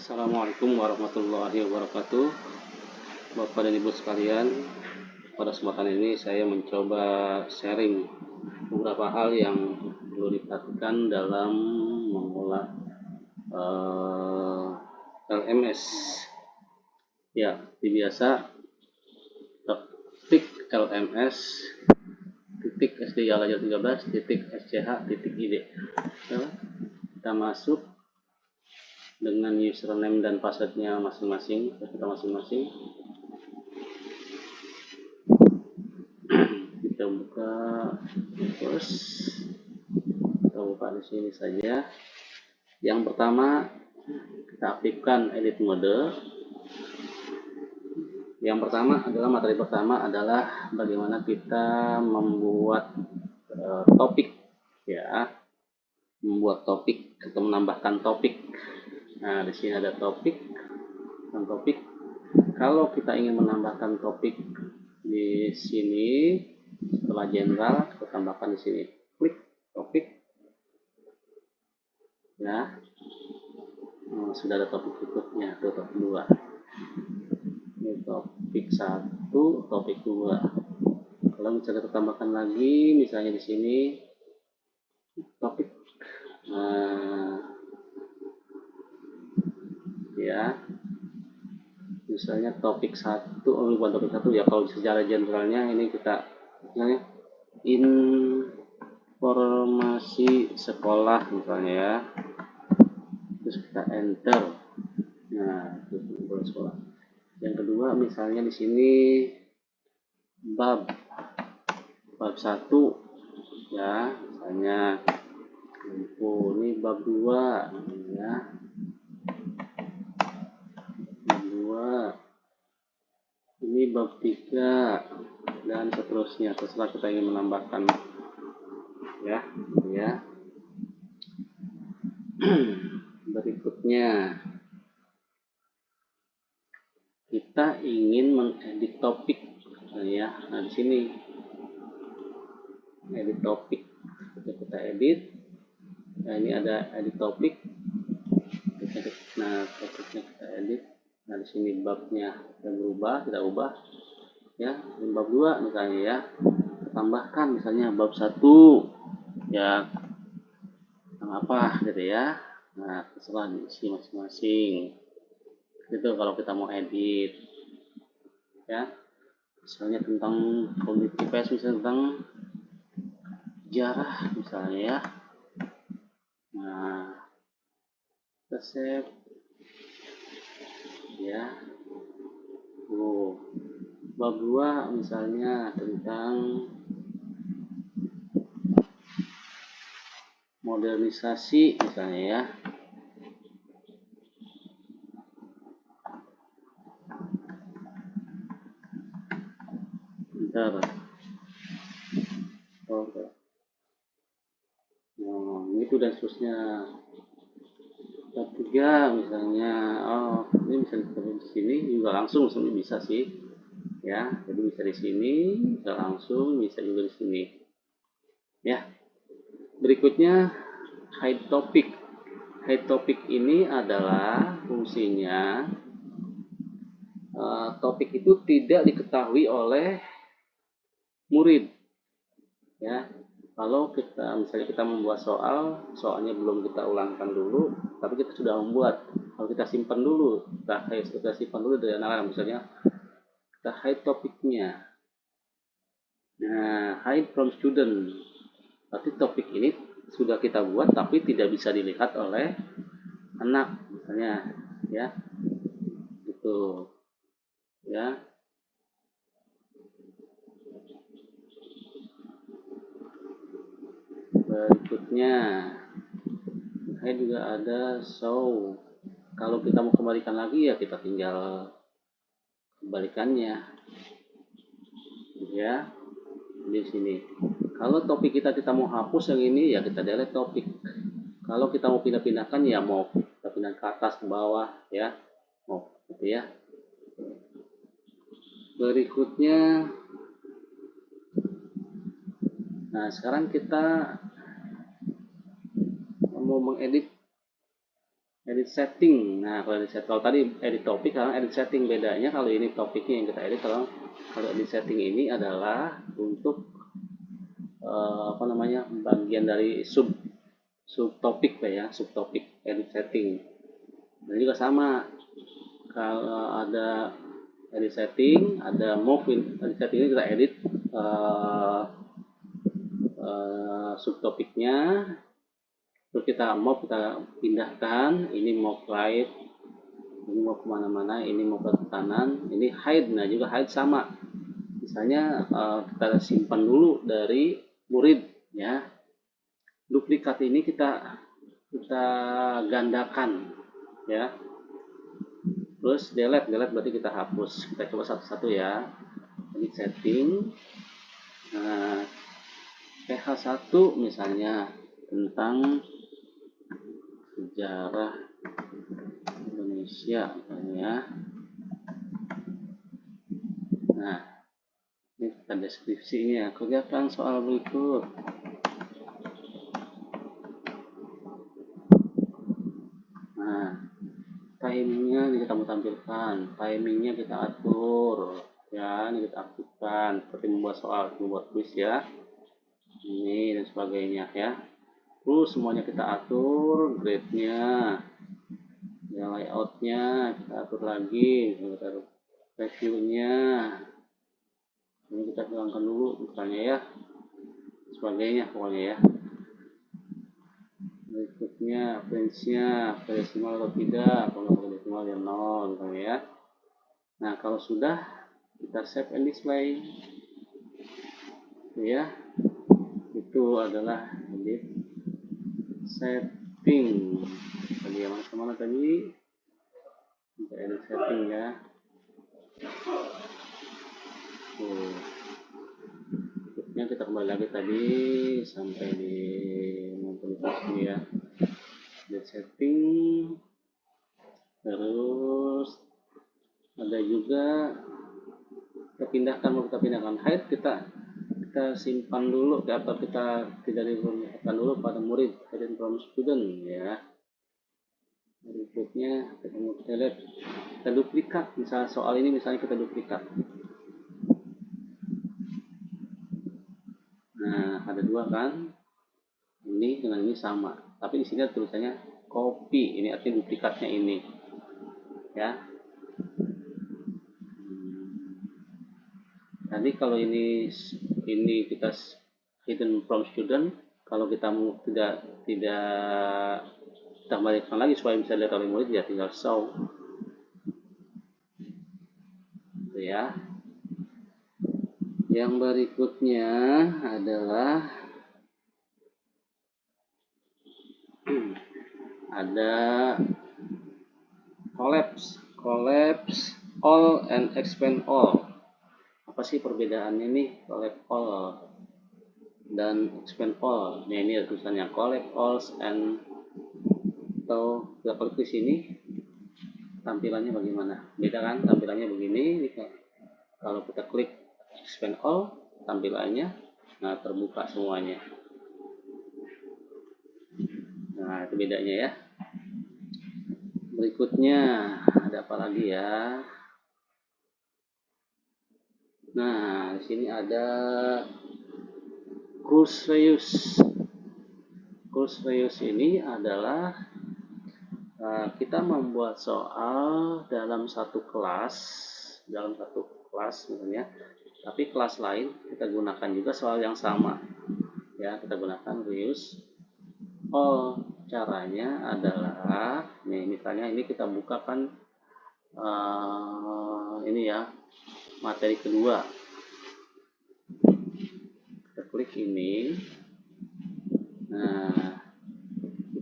Assalamualaikum warahmatullahi wabarakatuh. Bapak dan Ibu sekalian, pada kesempatan ini saya mencoba sharing beberapa hal yang perlu diperhatikan dalam mengolah LMS. Ya, seperti biasa, titik LMS titik SD Alajar 13 titik SCH titik ID. Kita masuk dengan username dan passwordnya masing-masing, kita masing-masing. Kita buka terus, kita buka di sini saja. Yang pertama, kita aktifkan edit mode. Yang pertama adalah materi pertama adalah bagaimana kita membuat topik, ya, membuat topik atau menambahkan topik. Nah, di sini ada topik dan topik. Kalau kita ingin menambahkan topik di sini, setelah general kita tambahkan di sini, klik topik, ya. Sudah ada topik berikutnya, itu topik 2. Ini topik 1, topik 2. Kalau misalnya kita tambahkan lagi, misalnya di sini topik, ya, misalnya topik 1, bukan topik 1 ya, kalau secara generalnya ini kita misalnya informasi sekolah misalnya, ya, terus kita enter. Nah, itu informasi sekolah. Yang kedua misalnya di sini bab 1, ya, misalnya ini bab 2, ya, bab 2, ini bab 3, dan seterusnya, terserah kita ingin menambahkan, ya, ya. Berikutnya kita ingin mengedit topik, ya. Nah, di sini edit topik, kita edit. Nah, ini ada edit topik. Nah, topiknya kita edit. Nah, di sini babnya kita berubah, kita ubah, ya. Ini bab 2 misalnya, ya. Tambahkan misalnya bab 1, ya, tentang apa gitu, ya. Nah, terserah diisi masing-masing. Itu kalau kita mau edit, ya. Misalnya tentang kognitif IPS, misalnya tentang sejarah misalnya, ya. Nah, kita save, ya. Bab 2 misalnya tentang modernisasi misalnya, ya. Bentar. Oke. Nah, itu dan seterusnya. Bab 3 misalnya, ini bisa ditemukan di sini juga langsung, sebenarnya bisa sih, ya. Jadi bisa di sini, bisa langsung, bisa juga di sini, ya. Berikutnya hide topic. Hide topic ini adalah fungsinya topik itu tidak diketahui oleh murid, ya. Kalau kita misalnya kita membuat soalnya belum kita ulangkan dulu, tapi kita sudah membuat, kalau kita simpan dulu, kita simpan dulu dari anak-anak, misalnya kita hide topiknya. Nah, hide from student, berarti topik ini sudah kita buat tapi tidak bisa dilihat oleh anak misalnya, ya, gitu, ya. Berikutnya juga ada show. Kalau kita mau kembalikan lagi, ya kita tinggal kembalikannya, ya, di sini. Kalau topik kita mau hapus yang ini, ya kita delete topik. Kalau kita mau pindah-pindahkan, ya mau kita pindah ke atas ke bawah, ya, mau gitu, ya. Berikutnya, nah sekarang kita mau mengedit edit setting. Nah, kalau edit setting, kalau tadi edit topik, sekarang edit setting. Bedanya kalau ini topiknya yang kita edit, kalau edit setting ini adalah untuk apa namanya, bagian dari subtopik ya, subtopik edit setting. Dan juga sama, kalau ada edit setting, ada move edit setting ini kita edit subtopiknya, terus kita pindahkan, ini mau right, ini mau kemana-mana, ini mau ke kanan, ini hide. Nah juga hide sama, misalnya kita simpan dulu dari murid ya, duplikat ini kita gandakan ya, terus delete berarti kita hapus. Kita coba satu-satu ya. Edit setting, nah PH1 misalnya tentang sejarah Indonesia misalnya. Nah ini kita deskripsinya, kerjakan soal berikut. Nah timingnya kita mau tampilkan, timingnya kita atur ya, ini kita aktifkan seperti membuat soal, membuat quiz ya, ini dan sebagainya ya. Terus semuanya kita atur, grade-nya ya, layoutnya kita atur lagi, kita atur review-nya, ini kita hilangkan dulu misalnya ya, sebagainya pokoknya ya. Berikutnya range-nya desimal atau tidak, kalau desimal ya 0 misalnya ya. Nah kalau sudah, kita save and display ya. Itu adalah edit setting. Tadi yang mana tadi, kita edit setting ya. Berikutnya kita kembali lagi tadi sampai di modifikasi ya, edit setting. Terus ada juga kita pindahkan hide, kita simpan dulu atau kita tidak digunakan dulu pada murid, hidden from student ya. Berikutnya kita mau delete, kita duplikat, misalnya soal ini misalnya kita duplikat. Nah ada dua kan, ini dengan ini sama, tapi di sini tulisannya copy, ini artinya duplikatnya ini ya. Nanti kalau ini kita hidden from student, kalau kita mau tidak kita balikkan lagi supaya bisa dilihat oleh murid ya, tinggal show gitu ya. Yang berikutnya adalah ada collapse all and expand all. Apa sih perbedaannya nih collapse all dan expand all? Nah ini ada tulisannya collapse all and, atau kita klik di sini tampilannya bagaimana? Beda kan, tampilannya begini. Kalau kita klik expand all, tampilannya nah terbuka semuanya. Nah itu bedanya ya. Berikutnya ada apa lagi ya? Nah di sini ada course reuse. Course reuse ini adalah kita membuat soal dalam satu kelas misalnya, tapi kelas lain kita gunakan juga soal yang sama ya, kita gunakan reuse all. Caranya adalah nih, misalnya ini kita bukakan ini ya, materi kedua, kita klik ini. Nah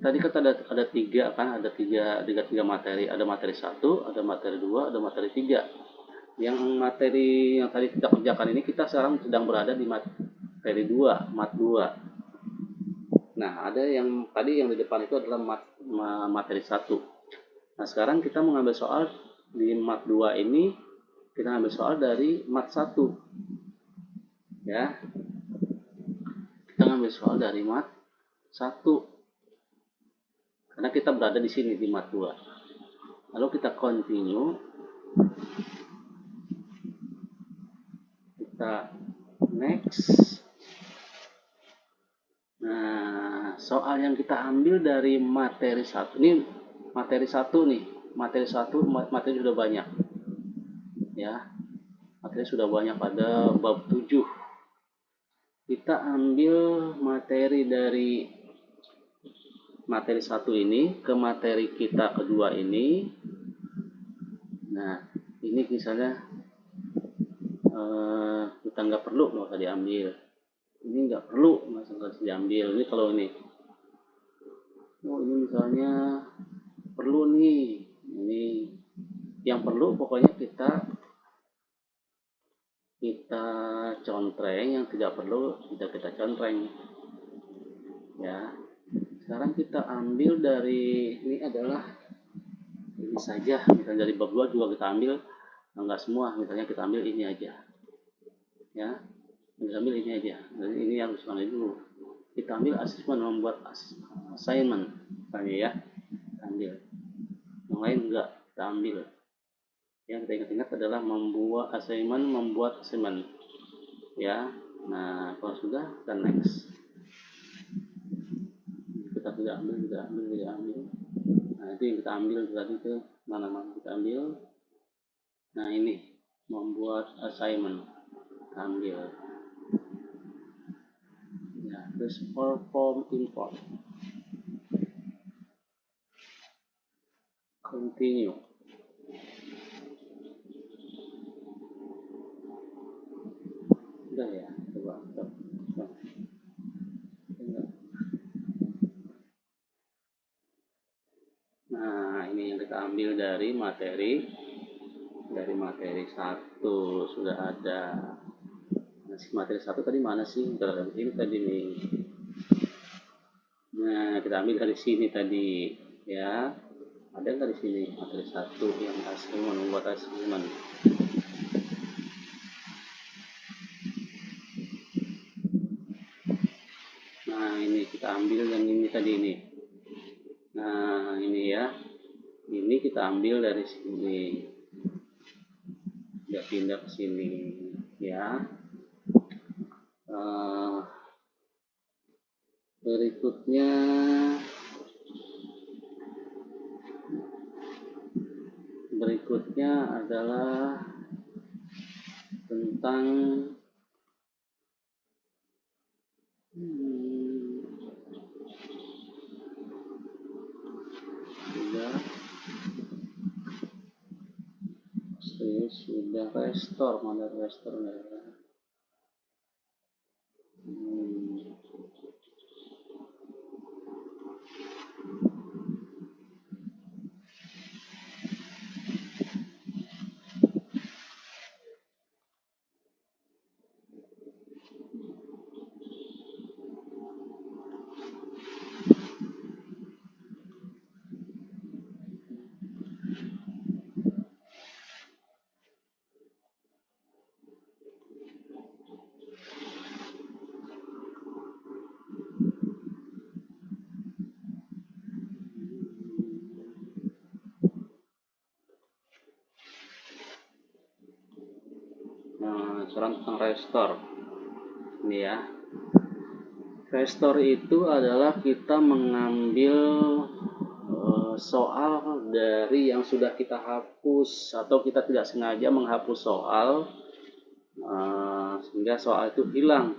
tadi kata ada tiga kan, ada tiga materi, ada materi 1, ada materi 2, ada materi 3. Yang materi yang tadi kita kerjakan ini, kita sekarang sedang berada di materi 2, mat 2. Nah ada yang tadi yang di depan itu adalah materi 1. Nah sekarang kita mengambil soal di mat 2 ini, kita ambil soal dari mat 1 ya, kita ngambil soal dari mat 1. karena kita berada di sini di mat 2. Lalu kita continue, kita next. Nah, soal yang kita ambil dari materi 1 ini, materi 1 nih, materi sudah banyak ya, materi sudah banyak pada bab 7. Kita ambil materi dari materi 1 ini ke materi kita kedua ini. Nah, ini misalnya kita nggak perlu, nggak usah diambil. Ini nggak perlu, nggak usah diambil. Ini kalau ini, oh ini misalnya perlu nih, ini yang perlu pokoknya kita contreng, yang tidak perlu tidak kita contreng ya. Sekarang kita ambil dari ini adalah ini saja, misalnya dari bab 2 juga kita ambil, enggak semua, misalnya kita ambil ini aja ya, kita ambil ini aja. Jadi ini yang harus ambil dulu, kita ambil asesmen, membuat assignment misalnya ya, kita ambil. Yang lain enggak kita ambil. Yang kita ingat-ingat adalah membuat assignment ya. Nah, kalau sudah kita next, kita tidak ambil. Nah, itu yang kita ambil tadi itu mana-mana kita ambil. Nah, ini membuat assignment kita ambil ya. Terus perform import, continue. Udah ya, coba. Nah, ini yang kita ambil dari materi 1 sudah ada. Nah, materi 1 tadi mana sih? Ini tadi nih. Nah, kita ambil dari sini tadi ya. Ada nggak di sini materi 1 yang assignment, membuat assignment? Nah, ini kita ambil yang ini tadi ini. Nah, ini ya. Ini kita ambil dari sini. Kita pindah ke sini ya. Berikutnya adalah tentang sudah restore, mana restore ya. Sekarang tentang restore ini ya. Restore itu adalah kita mengambil soal dari yang sudah kita hapus, atau kita tidak sengaja menghapus soal sehingga soal itu hilang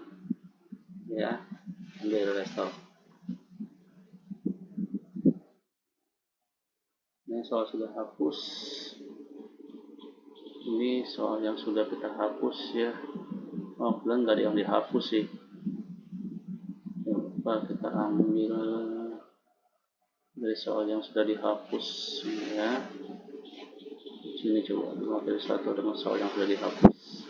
ya. Ambil restore. Ini soal sudah hapus, ini soal yang sudah kita hapus ya. Oh, belum, nggak ada yang dihapus sih. Coba kita ambil dari soal yang sudah dihapus ya. Sini coba materi 1 dengan soal yang sudah dihapus.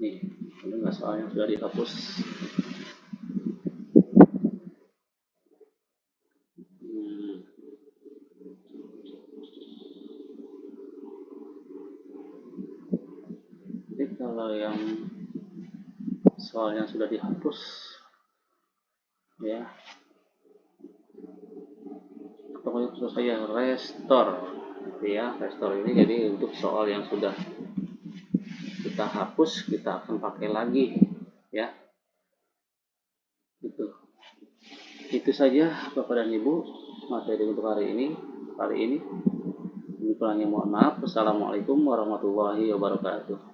Nih, ini nggak soal yang sudah dihapus. kalau yang soal yang sudah dihapus ya, pokoknya terus saya restore ya. Restore ini jadi untuk soal yang sudah kita hapus kita akan pakai lagi ya. Itu saja Bapak dan Ibu materi untuk hari ini. Kurangnya mohon maaf. Wassalamualaikum warahmatullahi wabarakatuh.